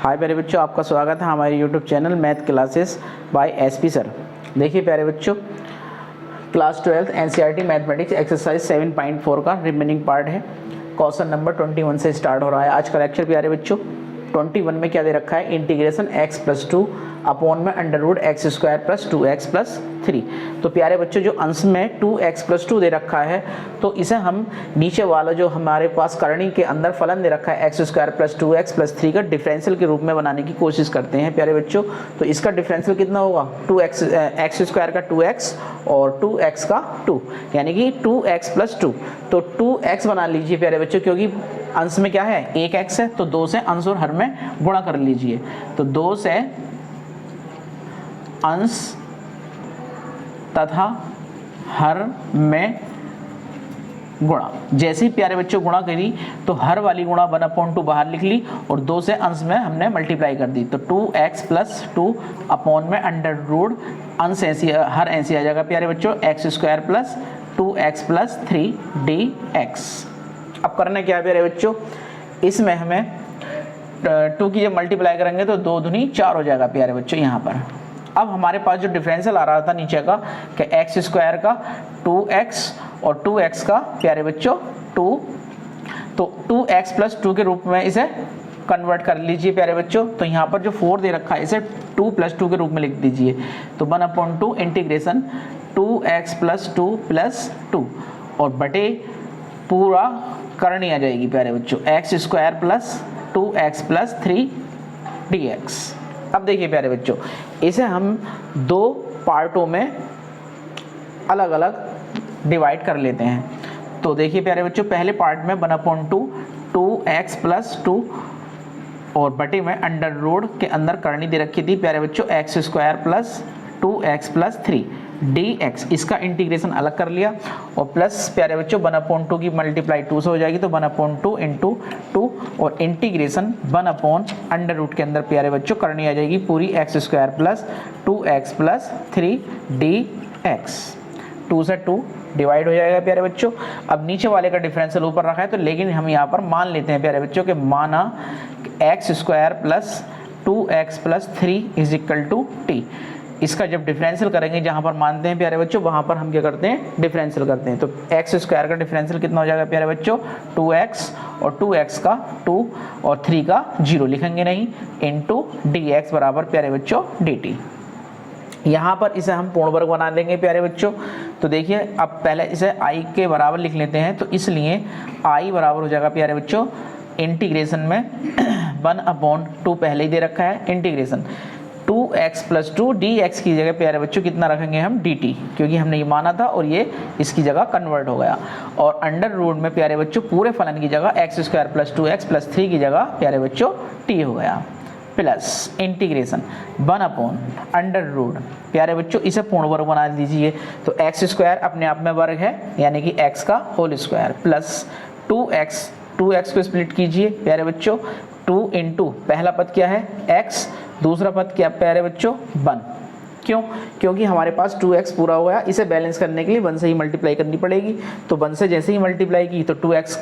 हाय प्यारे बच्चों, आपका स्वागत है हमारे YouTube channel math classes bye SP sir. देखिए प्यारे बच्चों, क्लास 12 एनसीईआरटी मैथमेटिक्स एक्सरसाइज 7.4 का रिमेनिंग पार्ट है। क्वेश्चन नंबर 21 से स्टार्ट हो रहा है आज का लेक्चर। प्यारे बच्चों 21 में क्या दे रखा है, इंटीग्रेशन x+2 अपॉन में √x² + 2x+3। तो प्यारे बच्चों जो अंश में 2x+2 दे रखा है तो इसे हम नीचे वाला जो हमारे पास करणी के अंदर फलन दे रखा है x² + 2x+3 का डिफरेंशियल के रूप में बनाने की कोशिश करते हैं प्यारे बच्चों। तो इसका डिफरेंशियल कितना होगा, x² का 2x और 2x का 2, यानी कि 2x + 2। तो 2x बना लीजिए प्यारे बच्चों, क्योंकि अंश में क्या है, एक x है, तो 2 से अंश और हर में गुणा कर लीजिए। तो 2 से अंश तथा हर में गुणा। जैसे ही प्यारे बच्चों गुणा करी तो हर वाली गुणा 1/2 बाहर लिख ली और 2 से अंश में हमने मल्टीप्लाई कर दी। तो 2x + 2 अपॉन में अंडर अंश ऐसी हर ऐसी आ जाएगा प्यारे बच्चों, x² + 2x+3 dx। अब करना क्या है प्यारे बच्चों, इसमें हमें 2 की जब मल्टीप्लाई करेंगे तो 2 दूनी 4 हो जाएगा प्यारे बच्चों यहाँ पर। अब हमारे पास जो डिफरेंशियल आ रहा था नीचे का कि x² का 2x और 2x का प्यारे बच्चों 2, तो 2x + 2 के रूप में इसे कन्वर्ट कर लीजिए प्यारे बच्चों। तो यहाँ पर जो 4 दे रखा है इसे 2 + 2 के रूप में लिख दीजिए। तो 1/2 इंटीग्रेशन 2x + 2 + 2 और बटे पूरा करनी आ जाएगी प्यारे बच्चों, x² + 2x+3 dx। अब देखिए प्यारे बच्चों, इसे हम 2 पार्टों में अलग अलग डिवाइड कर लेते हैं। तो देखिए प्यारे बच्चों, पहले पार्ट में 1/2 2x + 2 और बटे में अंडर के अंदर करनी दे रखी थी प्यारे बच्चों, x² + 2x+3 dx। इसका इंटीग्रेशन अलग कर लिया और प्लस प्यारे बच्चों 1/2 की मल्टीप्लाई 2 से हो जाएगी, तो 1/2 × 2 और इंटीग्रेशन 1/√, के अंदर प्यारे बच्चों करनी आ जाएगी पूरी x² + 2x+3 dx। 2 से 2 डिवाइड हो जाएगा प्यारे बच्चों। अब नीचे वाले का डिफरेंशियल ऊपर रखा है, तो लेकिन हम यहाँ पर मान लेते हैं प्यारे बच्चों कि माना x² + 2x+3 = t। इसका जब डिफरेंशियल करेंगे, जहाँ पर मानते हैं प्यारे बच्चों वहाँ पर हम क्या करते हैं, डिफरेंशियल करते हैं। तो x² का डिफरेंशियल कितना हो जाएगा प्यारे बच्चों, 2x और 2x का 2 और 3 का 0 लिखेंगे नहीं, इंटू dx बराबर प्यारे बच्चों dt। यहाँ पर इसे हम पूर्ण वर्ग बना देंगे प्यारे बच्चों। तो देखिए अब पहले इसे i के बराबर लिख लेते हैं, तो इसलिए i बराबर हो जाएगा प्यारे बच्चों इंटीग्रेशन में 1/2 पहले ही दे रखा है, इंटीग्रेशन 2x + 2 dx की जगह प्यारे बच्चों कितना रखेंगे हम, dt, क्योंकि हमने ये माना था और ये इसकी जगह कन्वर्ट हो गया। और अंडर में प्यारे बच्चों पूरे फलन की जगह x² + 2x+3 की जगह प्यारे बच्चों t हो गया, प्लस इंटीग्रेशन 1/√। प्यारे बच्चों इसे पूर्ण वर्ग बना दीजिए। तो x² अपने आप में वर्ग है, यानी कि x का होल स्क्वायर, प्लस 2x को स्प्लिट कीजिए प्यारे बच्चों, 2 × पहला पद क्या है x, दूसरा पद क्या प्यारे बच्चों 1। क्यों, क्योंकि हमारे पास 2x पूरा हो गया, इसे बैलेंस करने के लिए 1 से ही मल्टीप्लाई करनी पड़ेगी। तो 1 से जैसे ही मल्टीप्लाई की तो 2x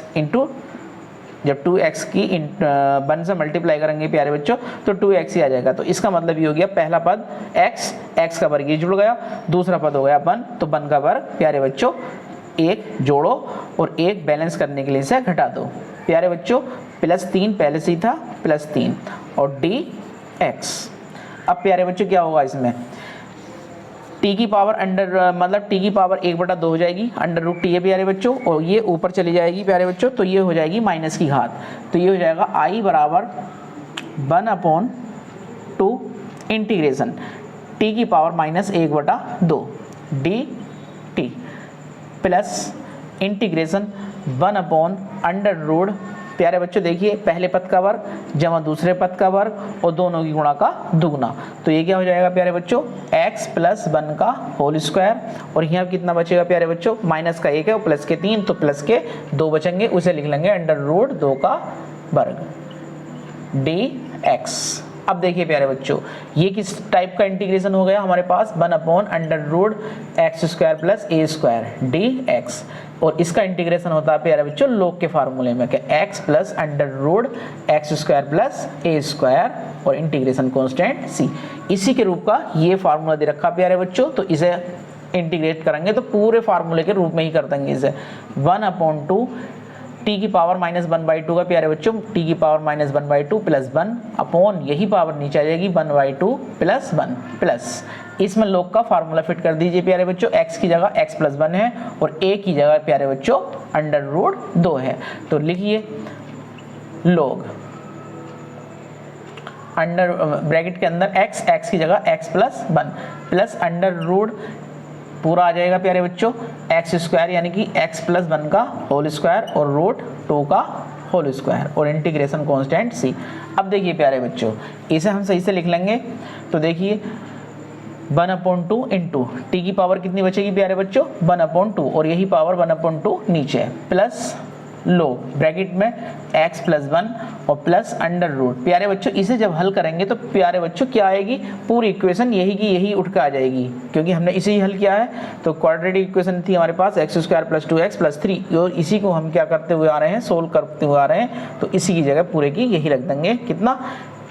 जब 2x की 1 से मल्टीप्लाई करेंगे प्यारे बच्चों तो 2x ही आ जाएगा। तो इसका मतलब ये हो गया पहला पद x का वर्ग ये जुड़ गया, दूसरा पद हो गया 1, तो 1 का वर्ग प्यारे बच्चों 1 जोड़ो और 1 बैलेंस करने के लिए इसे घटा दो प्यारे बच्चों, +3 पहले से ही था, +3 और dx। अब प्यारे बच्चों क्या होगा, इसमें t की पावर t की पावर 1/2 हो जाएगी, √t है प्यारे बच्चों, और ये ऊपर चली जाएगी प्यारे बच्चों, तो ये हो जाएगी माइनस की घात। तो ये हो जाएगा i बराबर 1/2 इंटीग्रेशन t की पावर -1/2 dt प्लस इंटीग्रेशन 1/√। प्यारे बच्चों देखिए पहले पद का वर्ग जमा दूसरे पद का वर्ग और दोनों की गुणा का दुगना, तो ये क्या हो जाएगा प्यारे बच्चों x + 1 का होल स्क्वायर, और यहाँ कितना बचेगा प्यारे बच्चों, माइनस का 1 है और प्लस के 3, तो प्लस के 2 बचेंगे, उसे लिख लेंगे √2 का वर्ग dx। अब देखिए प्यारे बच्चों, ये किस टाइप का इंटीग्रेशन हो गया हमारे पास, 1/√x² plus a square dx, और इसका इंटीग्रेशन होता है प्यारे बच्चों लोग के फार्मूले में कि x plus √x² plus a square और इंटीग्रेशन कांस्टेंट c। इसी के रूप का ये फार्मूला दे रखा प्यारे बच्चों, तो इसे इंटीग्रेट करेंगे तो पूरे फार्मूले के रूप में ही कर देंगे इसे। 1/2 t की पावर -1/2 का प्यारे बच्चों t की पावर -1/2 प्लस 1 अपॉन, यही पावर नीचे आ जाएगी 1/2 प्लस 1 प्लस, इसमें लोग का फार्मूला फिट कर दीजिए प्यारे बच्चों। x की जगह x प्लस 1 है और a की जगह प्यारे बच्चों √2 है, तो लिखिए लोग अंडर ब्रैकेट के अंदर x की जगह x प्लस 1 प्लस √ पूरा आ जाएगा प्यारे बच्चों x² यानी कि x प्लस 1 का होल स्क्वायर और √2 का होल स्क्वायर और इंटीग्रेशन कांस्टेंट c। अब देखिए प्यारे बच्चों, इसे हम सही से लिख लेंगे, तो देखिए 1/2 इंटू टी की पावर कितनी बचेगी प्यारे बच्चों 1/2, और यही पावर 1/2 नीचे है, प्लस लो ब्रैकेट में x प्लस 1 और प्लस √ प्यारे बच्चों इसे जब हल करेंगे तो प्यारे बच्चों क्या आएगी, पूरी इक्वेशन यही की यही उठ के आ जाएगी, क्योंकि हमने इसे ही हल किया है। तो क्वाड्रेटिक इक्वेशन थी हमारे पास x² प्लस 2x प्लस 3, और इसी को हम क्या करते हुए आ रहे हैं, सोल्व करते हुए आ रहे हैं, तो इसी की जगह पूरे की यही रख देंगे, कितना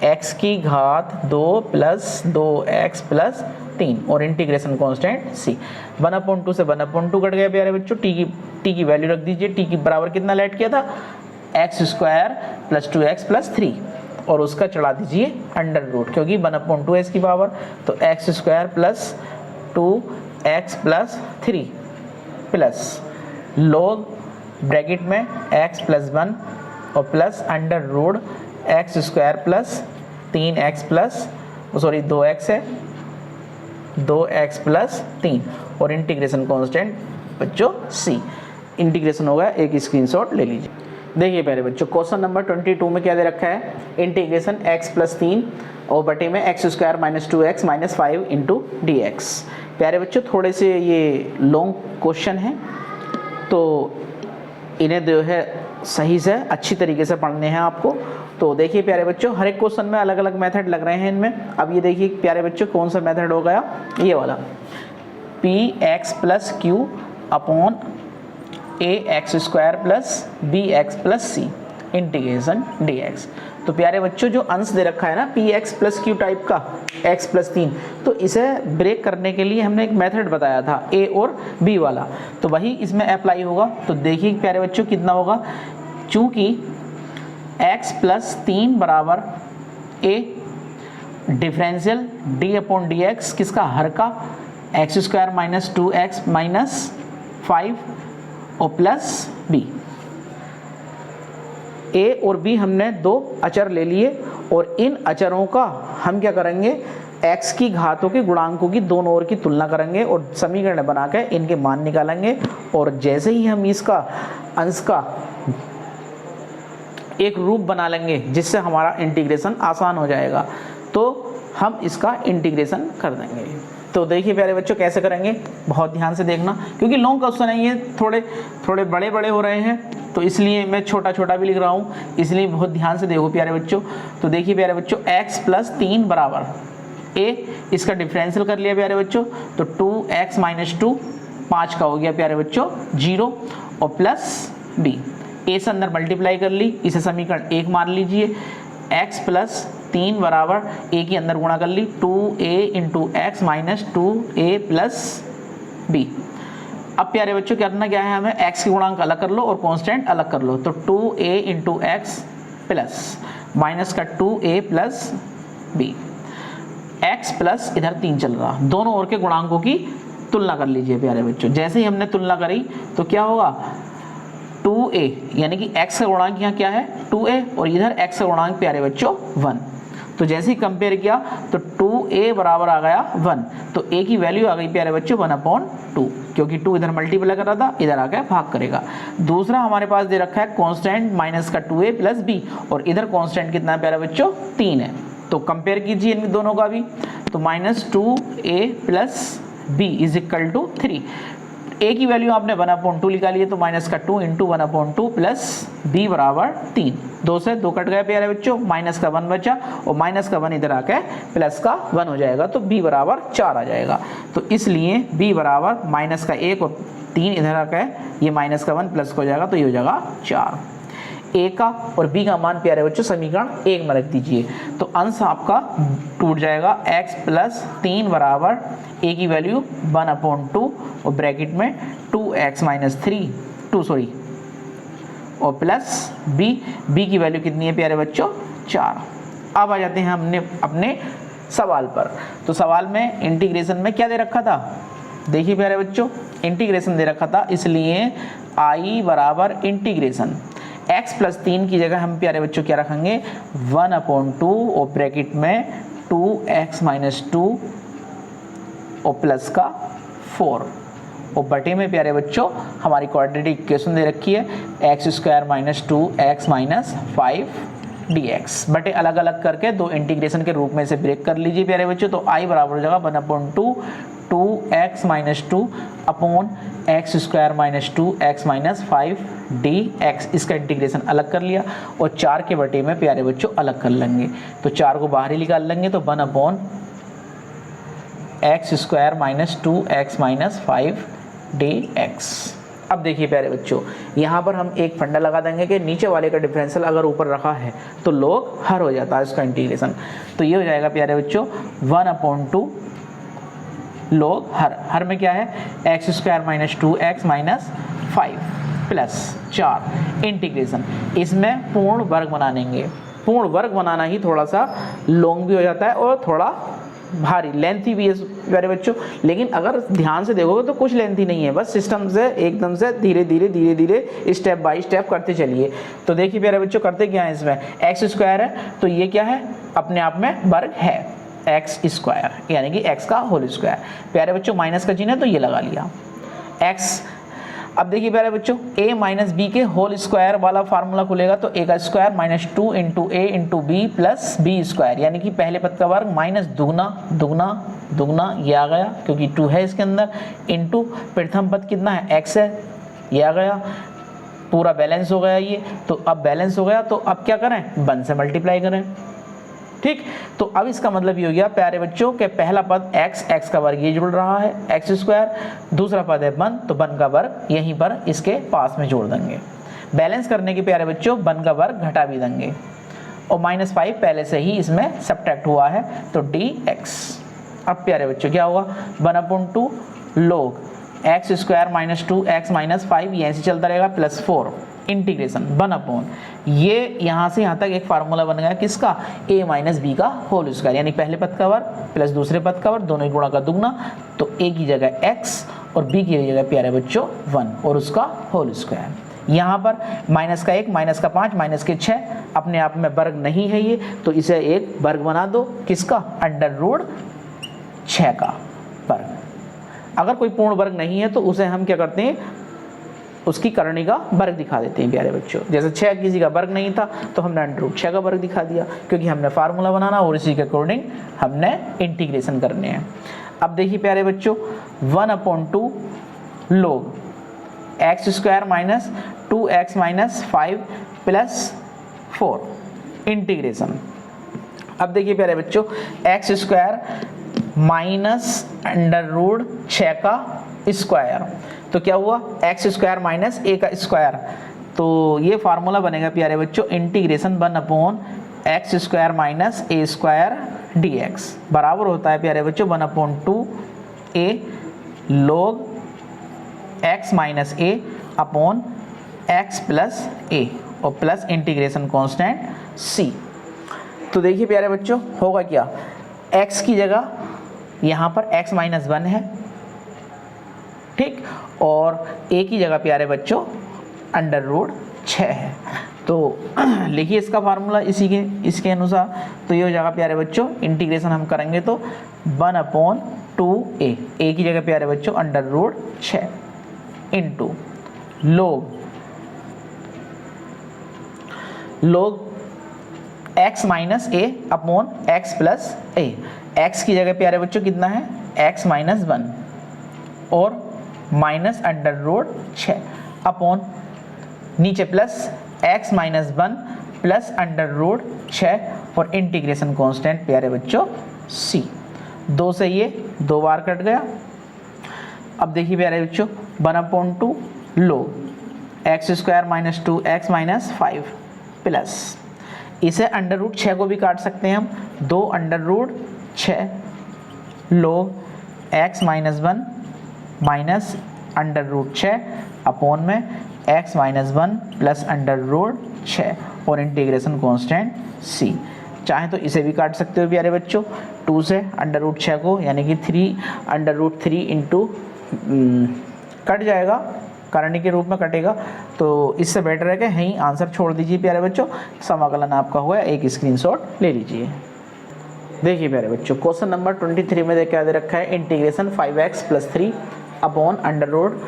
x की घात 2 प्लस 2x प्लस 3 और इंटीग्रेशन कांस्टेंट c। 1/2 से 1/2 कट गया प्यारे बच्चों, t की वैल्यू रख दीजिए, t की बराबर कितना लेट किया था x² प्लस 2x प्लस 3, और उसका चढ़ा दीजिए √, क्योंकि 1/2 है इसकी पावर, तो x² plus 2x plus 3 plus log bracket में x प्लस 1 और plus √ x² plus 3x plus 2x है 2x प्लस 3 और इंटीग्रेशन कांस्टेंट बच्चों c। इंटीग्रेशन होगा, एक स्क्रीनशॉट ले लीजिए। देखिए प्यारे बच्चों, क्वेश्चन नंबर 22 में क्या दे रखा है, इंटीग्रेशन x प्लस 3 और बटे में x² minus 2x minus 5 into dx। प्यारे बच्चों थोड़े से ये लॉन्ग क्वेश्चन हैं, तो इन्हें जो है सही से अच्छी तरीके से पढ़ने हैं आपको। तो देखिए प्यारे बच्चों, हर एक क्वेश्चन में अलग अलग मेथड लग रहे हैं इनमें। अब ये देखिए प्यारे बच्चों कौन सा मेथड हो गया, ये वाला px plus Q upon ax² plus bx plus c integration dx। तो प्यारे बच्चों जो अंश दे रखा है ना px प्लस क्यू टाइप का x प्लस 3, तो इसे ब्रेक करने के लिए हमने एक मेथड बताया था a और b वाला, तो वही इसमें अप्लाई होगा। तो देखिए प्यारे बच्चों कितना होगा, चूंकि x प्लस 3 बराबर a डिफरेंशियल d/dx किसका हर का x² माइनस 2x माइनस 5 और प्लस b। a और b हमने दो अचर ले लिए और इन अचरों का हम क्या करेंगे, x की घातों के गुणांकों की दोनों ओर की तुलना करेंगे और समीकरण बनाकर इनके मान निकालेंगे, और जैसे ही हम इसका अंश का एक रूप बना लेंगे जिससे हमारा इंटीग्रेशन आसान हो जाएगा, तो हम इसका इंटीग्रेशन कर देंगे। तो देखिए प्यारे बच्चों कैसे करेंगे, बहुत ध्यान से देखना, क्योंकि लॉन्ग क्वेश्चन है ये, थोड़े बड़े हो रहे हैं, तो इसलिए मैं छोटा छोटा भी लिख रहा हूँ, इसलिए बहुत ध्यान से देखो प्यारे बच्चों। तो देखिए प्यारे बच्चों x प्लस 3 बराबर a, इसका डिफरेंशियल कर लिया प्यारे बच्चों, तो 2x माइनस 2 5 का हो गया प्यारे बच्चों 0 और प्लस b, a से अंदर मल्टीप्लाई कर ली, इसे समीकरण 1 मान लीजिए। x प्लस 3 बराबर a के अंदर गुणा कर ली 2a into x minus 2a plus b। अब प्यारे बच्चों करना क्या है, हमें x के गुणांक अलग कर लो और कांस्टेंट अलग कर लो, तो 2a into x plus minus का 2a plus b, x plus इधर 3 चल रहा, दोनों ओर के गुणांकों की तुलना कर लीजिए प्यारे बच्चों। जैसे ही हमने तुलना करी तो क्या होगा, 2a यानी कि x का गुणांक यहाँ क्या है 2a और इधर x का गुणांक प्यारे बच्चों 1, तो जैसे ही कंपेयर किया तो 2a बराबर आ गया 1, तो a की वैल्यू आ गई प्यारे बच्चों 1/2, क्योंकि 2 इधर मल्टीप्लाई कर रहा था, इधर आकर भाग करेगा। दूसरा हमारे पास दे रखा है कांस्टेंट माइनस का 2a प्लस b, और इधर कांस्टेंट कितना है प्यारे बच्चों 3 है, तो कंपेयर कीजिए इन दोनों का भी, तो minus 2a plus b is equal to 3, a की वैल्यू आपने 1/2 निकाली है तो माइनस का 2 इंटू 1/2 प्लस b बराबर 3। 2 से 2 कट गए प्यारे बच्चों, माइनस का 1 बचा और माइनस का 1 इधर आके प्लस का 1 हो जाएगा तो b बराबर 4 आ जाएगा। तो इसलिए b बराबर माइनस का 1 और 3 इधर आके ये माइनस का 1 प्लस का हो जाएगा तो ये हो जाएगा 4। a का और b का मान प्यारे बच्चों समीकरण 1 में रख दीजिए तो अंश आपका टूट जाएगा x प्लस 3 बराबर a की वैल्यू 1/2 और ब्रैकेट में 2x माइनस 3 और प्लस b की वैल्यू कितनी है प्यारे बच्चों 4। अब आ जाते हैं हमने अपने सवाल पर। तो सवाल में इंटीग्रेशन में क्या दे रखा था, देखिए प्यारे बच्चों इंटीग्रेशन दे रखा था, इसलिए i बराबर इंटीग्रेशन x प्लस 3 की जगह हम प्यारे बच्चों क्या रखेंगे 1/2 और ब्रैकेट में 2x माइनस 2 और प्लस का 4 और बटे में प्यारे बच्चों हमारी क्वाड्रेटिक इक्वेशन दे रखी है x² minus 2x minus 5 dx। बटे अलग अलग करके दो इंटीग्रेशन के रूप में से ब्रेक कर लीजिए प्यारे बच्चों। तो i बराबर हो जाएगा 1/2 2x minus 2 upon x² minus 2x minus 5 dx। इसका इंटीग्रेशन अलग कर लिया और 4 के बटे में प्यारे बच्चों अलग कर लेंगे तो 4 को बाहर ही निकाल लेंगे तो 1/x² minus 2x minus 5 dx। अब देखिए प्यारे बच्चों यहाँ पर हम एक फंडा लगा देंगे कि नीचे वाले का डिफरेंशियल अगर ऊपर रखा है तो लॉग हर हो जाता है उसका इंटीग्रेशन। तो ये हो जाएगा प्यारे बच्चों 1/2 लॉग हर में क्या है x² minus 2x minus 5 plus 4 integration. इसमें पूर्ण वर्ग बना लेंगे। पूर्ण वर्ग बनाना ही थोड़ा सा लॉन्ग भी हो जाता है और थोड़ा भारी लेंथी भी है प्यारे बच्चों, लेकिन अगर ध्यान से देखोगे तो कुछ लेंथी नहीं है, बस सिस्टम से एकदम से धीरे धीरे स्टेप बाय स्टेप करते चलिए। तो देखिए प्यारे बच्चों करते क्या है, इसमें x² है तो ये क्या है अपने आप में वर्ग है x² यानी कि x का होल स्क्वायर। प्यारे बच्चों माइनस का चिन्ह है तो ये लगा लिया x। अब देखिए प्यारे बच्चों a माइनस बी के होल स्क्वायर वाला फार्मूला खुलेगा तो a का square minus 2 into A into B plus B square यानी कि पहले पद का वर्ग माइनस दुगना ये आ गया क्योंकि 2 है इसके अंदर इंटू प्रथम पद कितना है x है ये आ गया, पूरा बैलेंस हो गया ये। तो अब बैलेंस हो गया तो अब क्या करें 1 से मल्टीप्लाई करें, ठीक। तो अब इसका मतलब ये हो गया प्यारे बच्चों के पहला पद x का वर्ग ये जुड़ रहा है x², दूसरा पद है 1 तो 1 का वर्ग यहीं पर इसके पास में जोड़ देंगे। बैलेंस करने के प्यारे बच्चों 1 का वर्ग घटा भी देंगे और -5 पहले से ही इसमें सब्ट्रैक्ट हुआ है तो dx। अब प्यारे बच्चों क्या होगा 1/2 log x² minus 2x minus 5 यहीं से चलता रहेगा प्लस 4 इंटीग्रेशन 1/, ये यहाँ से यहाँ तक एक फार्मूला बन गया किसका a माइनस बी का होल स्क्वायर यानी पहले पद का वर्ग प्लस दूसरे पद का वर्ग दोनों गुणा का दुगना। तो a की जगह x और b की जगह प्यारे बच्चों 1 और उसका होल स्क्वायर। यहाँ पर माइनस का 1 माइनस का 5 माइनस के 6 अपने आप में वर्ग नहीं है ये तो इसे एक वर्ग बना दो किसका √6 का वर्ग। अगर कोई पूर्ण वर्ग नहीं है तो उसे हम क्या करते हैं उसकी करणी का वर्ग दिखा देते हैं प्यारे बच्चों। जैसे 6 किसी का वर्ग नहीं था तो हमने √6 का वर्ग दिखा दिया क्योंकि हमने फार्मूला बनाना और इसी के अकॉर्डिंग हमने इंटीग्रेशन करने हैं। अब देखिए प्यारे बच्चों 1/2 log x² minus 2x minus 5 plus 4 integration. अब देखिए प्यारे बच्चों x² माइनस √6 का स्क्वायर तो क्या हुआ x² माइनस a का स्क्वायर। तो ये फार्मूला बनेगा प्यारे बच्चों integration 1/x² minus a² dx बराबर होता है प्यारे बच्चों 1/2 a log x minus a upon x plus a और प्लस इंटीग्रेशन कांस्टेंट c। तो देखिए प्यारे बच्चों होगा क्या x की जगह यहाँ पर x माइनस 1 है, ठीक, और a की जगह प्यारे बच्चों √6 है। तो लिखिए इसका फार्मूला इसके अनुसार। तो ये हो जाएगा प्यारे बच्चों इंटीग्रेशन हम करेंगे तो 1/2a a की जगह प्यारे बच्चों √6 into log x minus a upon x plus a। x की जगह प्यारे बच्चों कितना है x माइनस 1 और माइनस अंडर रूट 6 अपॉन नीचे plus x minus 1 plus under root 6 और इंटीग्रेशन कांस्टेंट प्यारे बच्चों c। 2 से ये 2 बार कट गया। अब देखिए प्यारे बच्चों 1/2 लो x square minus 2x minus 5 plus इसे अंडर रूट 6 को भी काट सकते हैं हम, 2 अंडर रूट 6 लोग x minus 1 minus under root 6 upon में x minus 1 plus under root 6 और इंटीग्रेशन कांस्टेंट c। चाहे तो इसे भी काट सकते हो प्यारे बच्चों, 2 से अंडर रूट 6 को यानी कि 3 अंडर रूट 3 इंटू कट जाएगा, करणी के रूप में कटेगा, तो इससे बेटर है कि यहीं आंसर छोड़ दीजिए प्यारे बच्चों। समाकलन आपका हुआ, एक स्क्रीनशॉट ले लीजिए। देखिए प्यारे बच्चों क्वेश्चन नंबर 23 में क्या दे रखा है, integration 5x plus 3 upon under root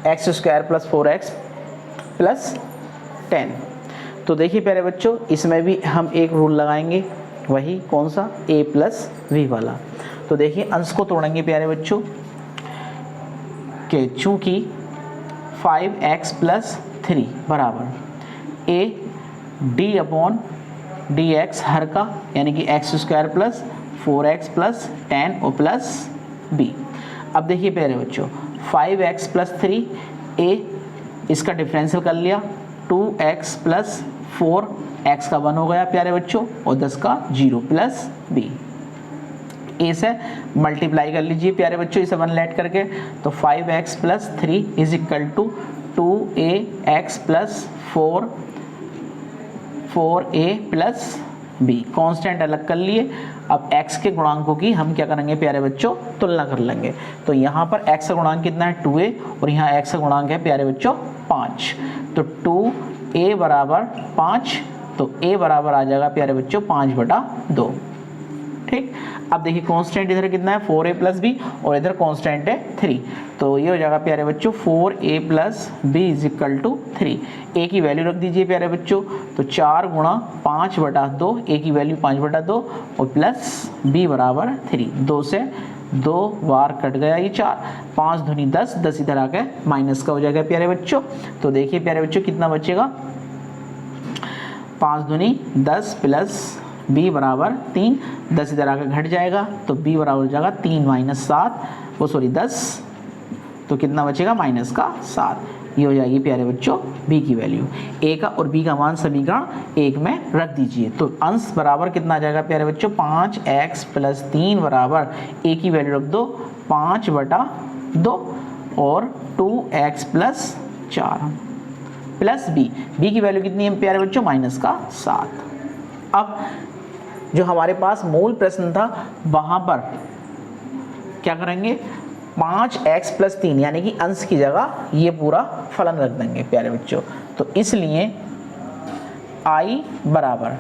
x square plus 4x plus 10। तो देखिए प्यारे बच्चों इसमें भी हम एक रूल लगाएंगे, वही कौन सा, a प्लस वी वाला। तो देखिए अंश को तोड़ेंगे प्यारे बच्चों कि चूंकि 5x प्लस 3 बराबर a d upon D X हर का यानी कि x square plus 4x plus 10 और प्लस b। अब देखिए प्यारे बच्चों 5x प्लस 3 a इसका डिफरेंशियल कर लिया, 2x प्लस 4x का 1 हो गया प्यारे बच्चों और 10 का 0 प्लस b। a से मल्टीप्लाई कर लीजिए प्यारे बच्चों इसे 1 लेट करके, तो 5x plus 3 is equal to 2ax plus 4a plus b। Constant अलग कर लिए। अब x के गुणांकों की हम क्या करेंगे प्यारे बच्चों, तुलना कर लेंगे। तो यहाँ पर x का गुणांक कितना है 2a और यहाँ x का गुणांक है प्यारे बच्चों 5, तो 2a बराबर 5, तो a बराबर आ जाएगा प्यारे बच्चों 5/2। ठीक, अब देखिए कांस्टेंट इधर कितना है 4a प्लस b और इधर कांस्टेंट है 3, तो ये हो जाएगा प्यारे बच्चों 4a plus b is equal to 3। a की वैल्यू रख दीजिए प्यारे बच्चों, तो 4 गुणा 5/2, a की वैल्यू 5/2 और प्लस b बराबर 3। 2 से 2 बार कट गया ये 4, 5 दूनी 10, 10 इधर आके माइनस का हो जाएगा प्यारे बच्चों। तो देखिए प्यारे बच्चों कितना बचेगा, 5 दूनी 10 प्लस b बराबर 3, 10 इधर आकर घट जाएगा, तो b बराबर हो जाएगा 3 माइनस 7, वो सॉरी 10, तो कितना बचेगा माइनस का 7। ये हो जाएगी प्यारे बच्चों b की वैल्यू। a का और b का मान समीकरण 1 में रख दीजिए, तो अंश बराबर कितना आ जाएगा प्यारे बच्चों 5x प्लस 3 बराबर a की वैल्यू रख दो 5/2 और 2x प्लस 4 प्लस b की वैल्यू कितनी है प्यारे बच्चों माइनस का 7। अब जो हमारे पास मूल प्रश्न था वहां पर क्या करेंगे, 5x प्लस 3 यानी कि अंश की जगह ये पूरा फलन रख देंगे प्यारे बच्चों। तो इसलिए i बराबर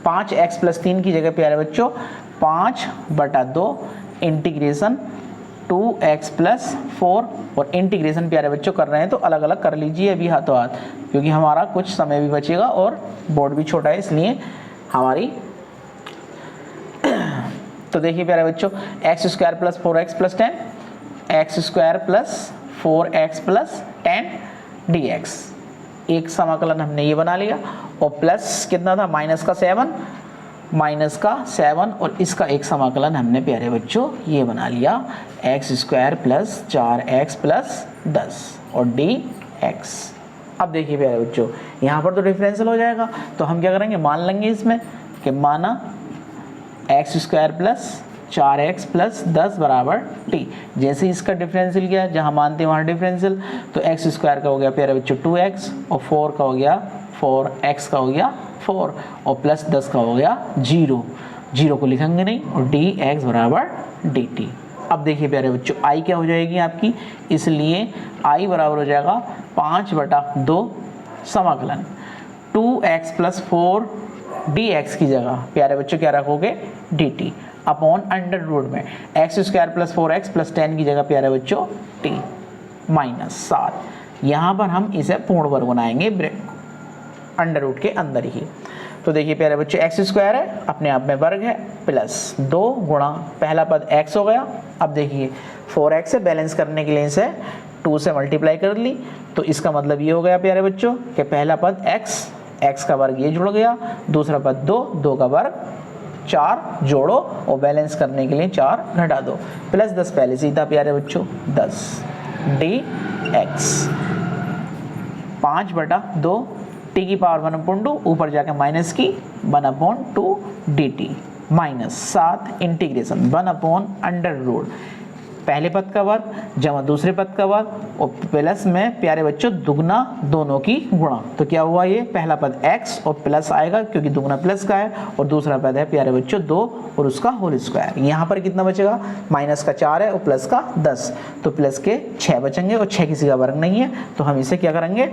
5x प्लस 3 की जगह प्यारे बच्चों 5/2 इंटीग्रेशन 2x प्लस 4 और इंटीग्रेशन प्यारे बच्चों कर रहे हैं तो अलग अलग कर लीजिए अभी हाथों हाथ, क्योंकि हमारा कुछ समय भी बचेगा और बोर्ड भी छोटा है इसलिए हमारी। तो देखिए प्यारे बच्चों x square plus 4x plus 10, x square plus 4x plus 10 dx, एक समाकलन हमने ये बना लिया और प्लस कितना था माइनस का 7 और इसका एक समाकलन हमने प्यारे बच्चों ये बना लिया x square plus 4x plus 10 और dx। अब देखिए प्यारे बच्चों यहाँ पर तो डिफरेंशियल हो जाएगा, तो हम क्या करेंगे मान लेंगे इसमें कि माना x square plus 4x plus 10 बराबर t। जैसे इसका डिफरेंशियल किया जहाँ मानते हैं वहाँ डिफरेंशियल, तो एक्स स्क्वायर का हो गया प्यारे बच्चों 2x और 4 का हो गया 4x का हो गया 4 और प्लस 10 का हो गया 0 को लिखेंगे नहीं और dx बराबर dt। अब देखिए प्यारे बच्चों i क्या हो जाएगी आपकी, इसलिए i बराबर हो जाएगा 5/2 समाकलन 2x प्लस 4 dx की जगह प्यारे बच्चों क्या रखोगे dt अपॉन अंडर रूट में x square plus 4x plus 10 की जगह प्यारे बच्चों t माइनस 7। यहाँ पर हम इसे पूर्ण वर्ग बनाएंगे अंडर रूट के अंदर ही। तो देखिए प्यारे बच्चों एक्स स्क्वायर है अपने आप में वर्ग है प्लस 2 गुणा पहला पद x हो गया। अब देखिए 4x है, बैलेंस करने के लिए इसे 2 से मल्टीप्लाई कर ली। तो इसका मतलब ये हो गया प्यारे बच्चों कि पहला पद x का वर्ग ये जुड़ गया, दूसरा पद 2 का वर्ग 4 जोड़ो और बैलेंस करने के लिए 4 घटा दो, प्लस 10 पहले से ही था प्यारे बच्चों 10 dx 5/2 t की पावर 1/2 ऊपर जाके माइनस की 1/2 dt माइनस 7 इंटीग्रेशन 1/√, पहले पद का वर्ग जमा दूसरे पद का वर्ग और प्लस में प्यारे बच्चों दुगना दोनों की गुणा। तो क्या हुआ, ये पहला पद x और प्लस आएगा क्योंकि दुगना प्लस का है, और दूसरा पद है प्यारे बच्चों 2 और उसका होल स्क्वायर। यहाँ पर कितना बचेगा, माइनस का 4 है और प्लस का 10, तो प्लस के 6 बचेंगे और 6 किसी का वर्ग नहीं है, तो हम इसे क्या करेंगे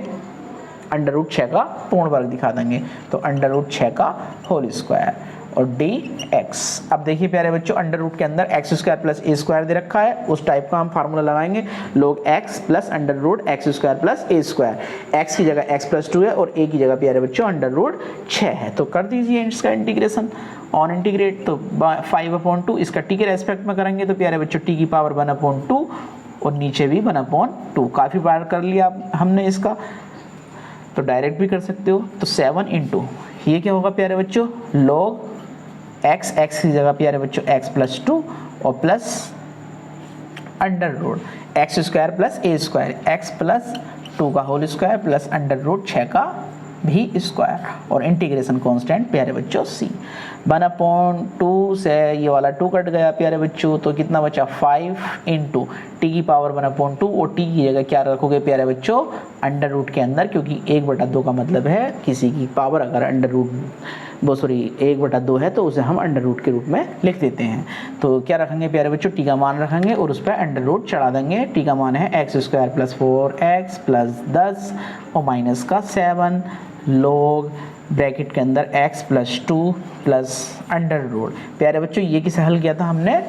√6 का पूर्ण वर्ग दिखा देंगे। तो √6 का होल स्क्वायर और dx। अब देखिए प्यारे बच्चों अंडर के अंदर x² प्लस a² दे रखा है, उस टाइप का हम फार्मूला लगाएंगे, log x plus √x² plus a²। x की जगह x प्लस 2 है और a की जगह प्यारे बच्चों √6 है। तो कर दीजिए इसका इंटीग्रेशन ऑन इंटीग्रेट, तो 5/2 इसका t के रेस्पेक्ट में करेंगे तो प्यारे बच्चों t की पावर 1/2 और नीचे भी 1/2। काफ़ी बार कर लिया हमने इसका, तो डायरेक्ट भी कर सकते हो। तो 7 इंटू ये क्या होगा प्यारे बच्चों log x की जगह प्यारे बच्चों x प्लस 2 और plus √x² plus a² x plus 2 का होल स्क्वायर प्लस √6 का भी स्क्वायर और इंटीग्रेशन कांस्टेंट प्यारे बच्चों c 1/2 से ये वाला 2 कट गया प्यारे बच्चों, तो कितना बचा 5 इंटू टी की पावर 1/2 और टी की जगह क्या रखोगे प्यारे बच्चों √ के अंदर, क्योंकि 1/2 का मतलब है किसी की पावर अगर 1/2 है तो उसे हम √ के रूप में लिख देते हैं। तो क्या रखेंगे प्यारे बच्चों टी का मान रखेंगे और उस पर √ चढ़ा देंगे। टी का मान है x² प्लस 4x प्लस 10 और माइनस का 7 log ब्रैकेट के अंदर x प्लस 2 प्लस √ प्यारे बच्चों ये किसे हल किया था हमने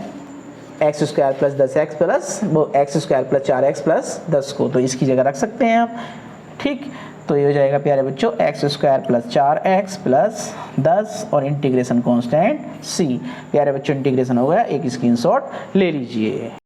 x² plus 10x plus x² plus 4x plus 10 को, तो इसकी जगह रख सकते हैं आप। ठीक, तो ये हो जाएगा प्यारे बच्चों x² प्लस 4x प्लस 10 और इंटीग्रेशन कांस्टेंट c। प्यारे बच्चों इंटीग्रेशन हो गया, एक स्क्रीनशॉट ले लीजिए।